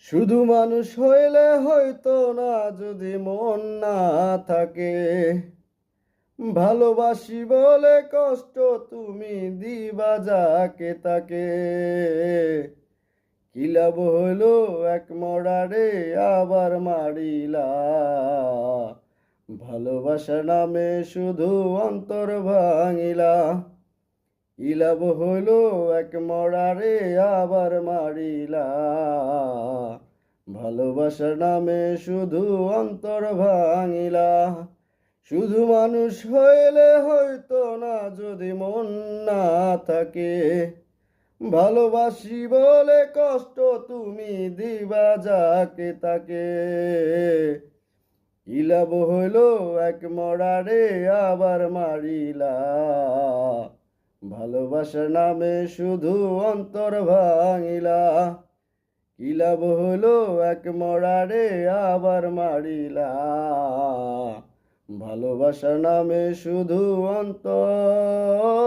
শুধু মানুষ হইলে হয়তো না, যদি মন না থাকে। ভালোবাসি বলে কষ্ট তুমি দিবা যাকে তাকে। কি লাভ হইল এক মরারে আবার মারিলা। ভালোবাসার নামে শুধু অন্তর ভাঙিলা। কি লাভ হইল এক মরারে আবার মারিলা। ভালোবাসার নামে শুধু অন্তর ভাঙিলা। শুধু মানুষ হইলে হয়তো না, যদি মন না থাকে। ভালোবাসি বলে কষ্ট তুমি দিবা যাকে তাকে। কি লাভ হইল এক মরারে আবার মারিলা। ভালোবাসার নামে শুধু অন্তর ভাঙিলা। কি লাভ হইল এক মরারে আবার মারিলা। ভালোবাসার নামে শুধু অন্তর